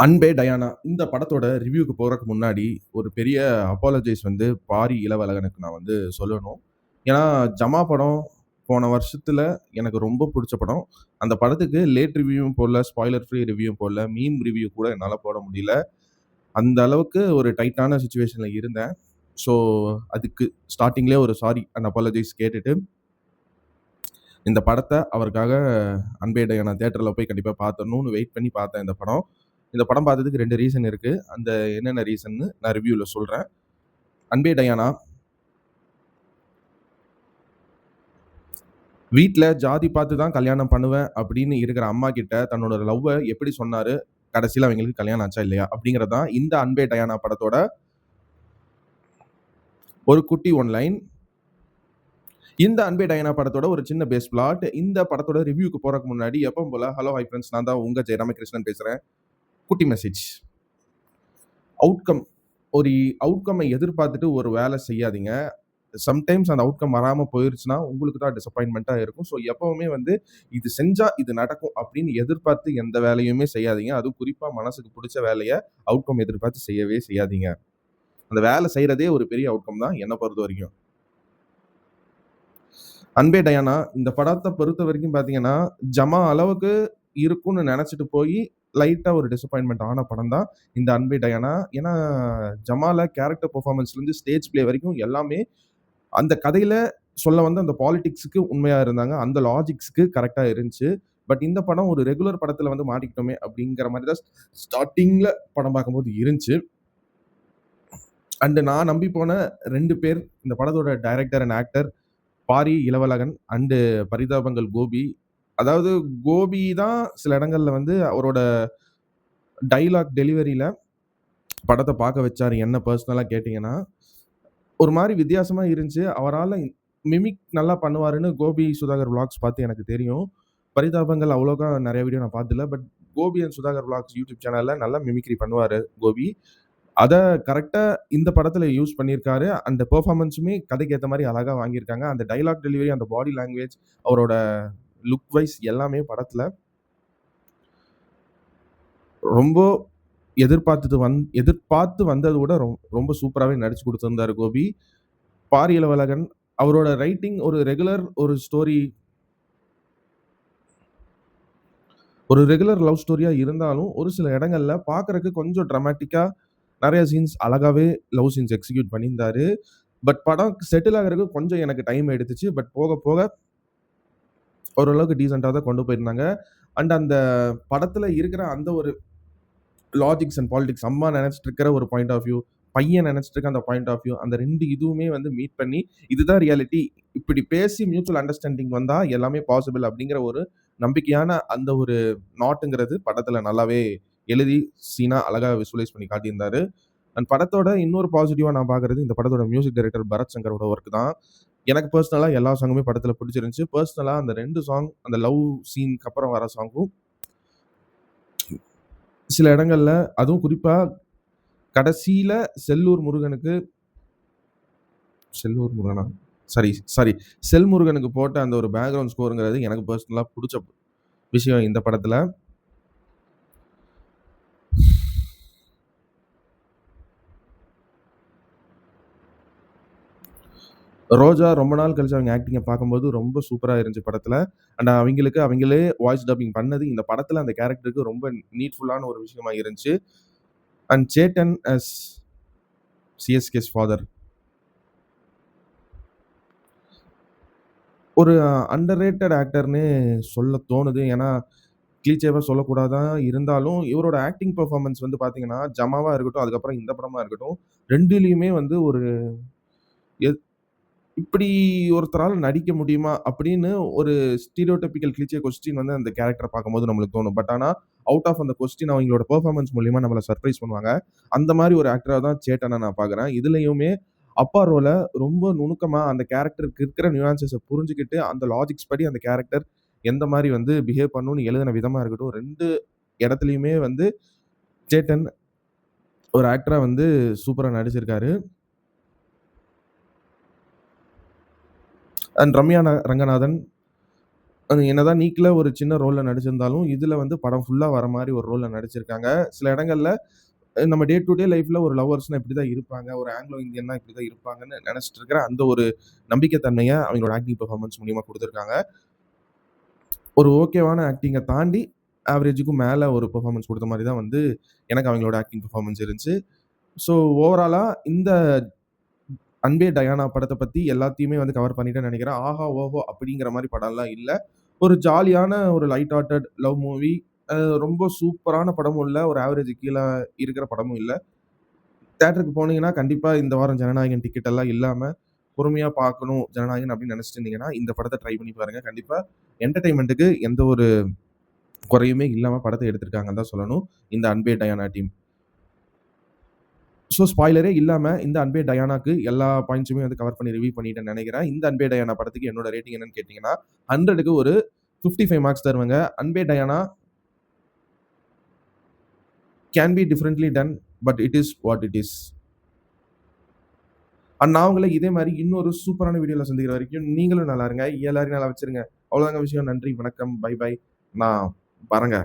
அன்பே டயானா இந்த படத்தோட ரிவ்யூக்கு போறதுக்கு முன்னாடி, ஒரு பெரிய அப்பாலஜைஸ் வந்து பாரி இளவழகனுக்கு நான் வந்து சொல்லணும். ஏன்னா, ஜமா படம் போன வருஷத்துல எனக்கு ரொம்ப புடிச்ச படம். அந்த படத்துக்கு லேட் ரிவ்யூவும் போடல, ஸ்பாய்லர் ஃப்ரீ ரிவ்யூவும் போடல, மீம் ரிவ்யூ கூட என்னால போட முடியல. அந்த அளவுக்கு ஒரு டைட்டான சிச்சுவேஷன்ல இருந்தேன். ஸோ, அதுக்கு ஸ்டார்ட்டிங்லயே ஒரு சாரி அண்ட் அப்பாலஜைஸ் கேட்டுட்டு, இந்த படத்த அவருக்காக அன்பே டயானா தியேட்டர்ல போய் கண்டிப்பா பார்த்துரணும்னு வெயிட் பண்ணி பார்த்தேன் இந்த படம். இந்த படம் பார்த்ததுக்கு 2 ரீசன் இருக்கு. அந்த என்னென்ன ரீசன்னு நான் ரிவ்யூல சொல்றேன். அன்பே டயானா வீட்ல ஜாதி பார்த்து தான் கல்யாணம் பண்ணுவேன் அப்படின்னு இருக்கிற அம்மா கிட்ட தன்னோட லவ்வ எப்படி சொன்னாரு? கடைசில அவங்களுக்கு கல்யாணம் ஆச்சா இல்லையா? அப்படிங்கிறது தான் இந்த அன்பே டயானா படத்தோட ஒரு குட்டி ஒன்லைன். இந்த அன்பே டயானா படத்தோட ஒரு சின்ன பேஸ் பிளாட். இந்த படத்தோட ரிவ்யூக்கு போறதுக்கு முன்னாடி எப்பவும் போல ஹலோ ஹாய் ஃபிரெண்ட்ஸ் நான் தான் உங்க ஜெயராமகிருஷ்ணன் பேசுறேன். குட்டி மெசேஜ். அவுட்கம் ஒரு அவுட்கம்ம எதிர்பார்த்துட்டு ஒரு வேலை செய்யாதீங்க. சம்டைம்ஸ் அந்த அவுட்கம் வராம போயிருச்சுன்னா, உங்களுக்கு தான் டிசப்பாயின்ட்மென்ட்டா இருக்கும். ஸோ எப்பவுமே வந்து இது செஞ்சா இது நடக்கும் அப்படின்னு எதிர்பார்த்து எந்த வேலையுமே செய்யாதீங்க. அதுவும் குறிப்பா மனசுக்கு புடிச்ச வேலைய அவுட்கம் எதிர்பார்த்து செய்யவே செய்யாதீங்க. அந்த வேலை செய்றதே ஒரு பெரிய அவுட்கம் தான் என்ன பொறுத்தவரைக்கும். அன்பே டயானா இந்த படத்த பொறுத்தவரைக்கும் பார்த்தீங்கன்னா, ஜமா அளவுக்கு இருக்கும்னு நெனச்சுட்டு போயி, லைட்டா ஒரு டிசப்பாயின்ட்மென்ட் ஆன படம் தான் இந்த அன்பே டயானா. ஏன்னா, ஜமால கேரக்டர் பெர்ஃபார்மன்ஸ்லருந்து ஸ்டேஜ் பிளே வரைக்கும் எல்லாமே அந்த கதையில சொல்ல வந்த அந்த பாலிடிக்ஸ்க்கு உண்மையா இருந்தாங்க. அந்த லாஜிக்ஸ்க்கு கரெக்ட்டா இருந்துச்சு. பட் இந்த படம் ஒரு ரெகுலர் படத்துல வந்து மாட்டிக்கிட்டோமே! அப்டிங்கிற மாரி தான் ஸ்டார்ட்டிங்ல படம் பார்க்கும்போது இருந்துச்சு. அண்ட் நான் நம்பி போன 2 பேர் இந்த படத்தோட director and actor Pari Ilavazhagan and Parithabangal Gopi. அதாவது கோபி தான் சில இடங்கள்ல வந்து அவரோட டயலாக் டெலிவரில படத்த பார்க்க வச்சாரு. என்ன பெர்சனலா கேட்டீங்கன்னா, ஒரு மாரி வித்தியாசமா இருந்துச்சு. அவரால மிமிக் நல்லா பண்ணுவாருன்னு கோபி சுதாகர் விளாக்ஸ் பார்த்து எனக்கு தெரியும். பரிதாபங்கள் அவ்வளோக்கா நெறைய வீடியோ நான் பார்த்ததில்ல. But Gopi and Sudhakar vlogs YouTube சேனல்ல நல்லா மிமிக்ரி பண்ணுவாரு கோபி. அத கரெக்ட்டா இந்த படத்துல யூஸ் பண்ணியிருக்காரு. அந்த பெர்ஃபார்மன்ஸுமே கதைக்கு ஏத்த மாரி அழகா வாங்கியிருக்காங்க. அந்த டயலாக் டெலிவரி, அந்த பாடி லாங்குவேஜ், அவரோட லுக் வைஸ் எல்லாமே படத்துல ரொம்ப எதிர்பார்த்து வந்தத விட ரொம்ப சூப்பராவே நடிச்சு குடுத்திருந்தாரு கோபி. பாரி இளவழகன் அவரோட ரைட்டிங் ஒரு ரெகுலர் லவ் ஸ்டோரியா இருந்தாலும், ஒரு சில இடங்கள்ல பார்க்கறக்கு கொஞ்சம் டிராமேட்டிக்கா நெறைய சீன்ஸ் அழகாவே லவ் சீன்ஸ் எக்ஸிக்யூட் பண்ணியிருந்தாரு. பட் படம் செட்டில் ஆகுறதுக்கு கொஞ்சம் எனக்கு டைம் எடுத்துச்சு. பட் போக போக ஓரளவுக்கு டீசென்ட்டா தான் கொண்டு போயிருந்தாங்க. அண்ட் அந்த படத்துல இருக்கிற அந்த ஒரு லாஜிக்ஸ் அண்ட் பாலிடிக்ஸ் அம்மா நெனச்சிட்டு இருக்கிற ஒரு பாயிண்ட் ஆஃப் வியூ, பையன் நெனச்சிட்டு இருக்க அந்த பாயிண்ட் ஆஃப் வியூ அந்த 2 இதுவுமே வந்து மீட் பண்ணி, இதுதான் ரியாலிட்டி. இப்படி பேசி மியூச்சுவல் அண்டர்ஸ்டாண்டிங் வந்தா எல்லாமே பாசிபிள் அப்படிங்கிற ஒரு நம்பிக்கையான அந்த ஒரு நாட்டுங்கிறது படத்துல நல்லாவே எழுதி, சீனா அழகா விசுவலைஸ் பண்ணி காட்டியிருந்தாரு. அண்ட் படத்தோட இன்னொரு பாசிட்டிவா நான் பார்க்குறது, இந்த படத்தோட மியூசிக் டைரக்டர் பரத் சங்கரோட ஒர்க் தான். எனக்கு பெர்சனலா எல்லா சாங்குமே படத்துல பிடிச்சிருந்துச்சு. பெர்சனலா அந்த 2 சாங் அந்த லவ் சீன்க்கு அப்புறம் வர சாங்கும் சில இடங்கள்ல அதுவும் குறிப்பா கடைசியில செல்லூர் முருகனுக்கு செல்லூர் முருகனா? Sorry, sorry. செல்முருகனுக்கு போட்ட அந்த ஒரு பேக்கிரவுண்ட் ஸ்கோர்ங்கிறது எனக்கு பெர்சனலா புடிச்ச விஷயம் இந்த படத்துல. ரோஜா ரொம்ப நாள் கழிச்சு அவங்க ஆக்டிங்க பார்க்கும்போது ரொம்ப சூப்பரா இருந்துச்சு படத்துல. அண்ட் அவங்களே வாய்ஸ் டப்பிங் பண்ணது இந்த படத்துல அந்த கேரக்டருக்கு ரொம்ப நீட்ஃபுல்லான ஒரு விஷயமா இருந்துச்சு. And Chetan as CSK's father ஒரு அண்டர் ரேட்டட் ஆக்டர்ன்னே சொல்ல தோணுது. ஏன்னா, கிளீஷேவா சொல்லக்கூடாதா இருந்தாலும், இவரோட ஆக்டிங் பெர்ஃபார்மன்ஸ் வந்து பார்த்தீங்கன்னா, ஜமாவா இருக்கட்டும், அதுக்கப்புறம் இந்த படமா இருக்கட்டும், 2லயுமே வந்து ஒரு எத் இப்படி ஒருத்தரால நடிக்க முடியுமா? அப்படின்னு ஒரு ஸ்டீரியோடைபிக்கல் கிளிஷே கொஸ்டின் வந்து அந்த கேரக்டர பார்க்கும்போது நம்மளுக்கு தோணும். பட் ஆனா, அவுட் ஆஃப் அந்த கொஸ்டின் அவங்களோட பெர்ஃபார்மன்ஸ் மூலியமா நம்மள சர்ப்ரைஸ் பண்ணுவாங்க. அந்த மாரி ஒரு ஆக்டரா தான் சேட்டன நான் பார்க்குறேன். இதுலயுமே அப்பா ரோல ரொம்ப நுணுக்கமா அந்த கேரக்டருக்கு இருக்கிற நியூயான்ஸஸ புரிஞ்சுகிட்டு, அந்த லாஜிக்ஸ் படி அந்த கேரக்டர் எந்த மாரி வந்து பிஹேவ் பண்ணணும்னு எழுதின விதமா இருக்கட்டும், 2 இடத்துலயுமே வந்து சேட்டன் ஒரு ஆக்டரா வந்து சூப்பரா நடிச்சிருக்காரு. அண்ட் ரம்யா ரங்கநாதன் அது என்னதான் நீக்ல ஒரு சின்ன ரோல்ல நடிச்சிருந்தாலும், இதுல வந்து படம் ஃபுல்லா வர மாரி ஒரு ரோல்ல நடிச்சிருக்காங்க. சில இடங்கள்ல நம்ம டே டு டே லைஃப்ல ஒரு லவ்வர்ஸ்னா இப்படிதான் இருப்பாங்க. ஒரு ஆங்கிலோ இந்தியன்னா இப்படிதான் இருப்பாங்கன்னு நெனச்சிட்டு இருக்கிற அந்த ஒரு நம்பிக்கை தன்மைய அவங்களோட ஆக்டிங் பெர்ஃபார்மன்ஸ் மூலியமா குடுத்திருக்காங்க. ஒரு ஓகேவான ஆக்டிங்க தாண்டி, ஆவரேஜ்‌க்கும் மேல ஒரு பெர்ஃபார்மன்ஸ் குடுத்த மாரி தான் வந்து எனக்கு அவங்களோட ஆக்டிங் பெர்ஃபார்மன்ஸ் இருந்துச்சு. ஸோ ஓவராலா இந்த அன்பே டயானா படத்த பத்தி எல்லாத்தையுமே வந்து கவர் பண்ணிட்டேன்னு நெனைக்கிறேன். ஆஹா! ஓஹோ! அப்படிங்கிற மாரி படம்லாம் இல்ல. ஒரு ஜாலியான ஒரு லைட் ஹார்ட்டட் லவ் மூவி. அ ரொம்ப சூப்பரான படமும் இல்ல. ஒரு ஆவரேஜ்‌க்கு கீழ இருக்கிற படமும் இல்ல. தியேட்டருக்கு போனீங்கன்னா, கண்டிப்பா இந்த வாரம் ஜனநாயகன் டிக்கெட் எல்லாம் இல்லாம, பொறுமையா பார்க்கணும் ஜனநாயகன் அப்படின்னு நெனச்சிட்டு இருந்தீங்கன்னா, இந்த படத்த ட்ரை பண்ணி பாருங்க. கண்டிப்பா என்டர்டெயின்மென்ட்‌க்கு எந்த ஒரு குறையுமே இல்லாம படத்த எடுத்திருக்காங்கன்னு தான் சொல்லணும். இந்த அன்பே டயானா டீம். ஸோ ஸ்பாய்லரே இல்லாம இந்த அன்பே டயானாக்கு எல்லா பாயிண்ட்ஸுமே வந்து கவர் பண்ணி ரிவ்யூ பண்ணிட்டேன்னு நெனைக்கிறேன். இந்த அன்பே டயானா படத்துக்கு என்னோட ரேட்டிங் என்னன்னு கேட்டீங்கன்னா, 100க்கு ஒரு 55 மார்க்ஸ் தருவேங்க. அன்பே Diana can be differently done. But it is what it is. நான் உங்கள இதே மாரி இன்னொரு சூப்பரான வீடியோல சந்திக்கிற வரைக்கும் நீங்களும் நல்லா இருங்க. எல்லாரையும் நல்லா வச்சுருங்க. அவ்வளோதாங்க விஷயம். நன்றி, வணக்கம், பை பை. நான் வரேங்க.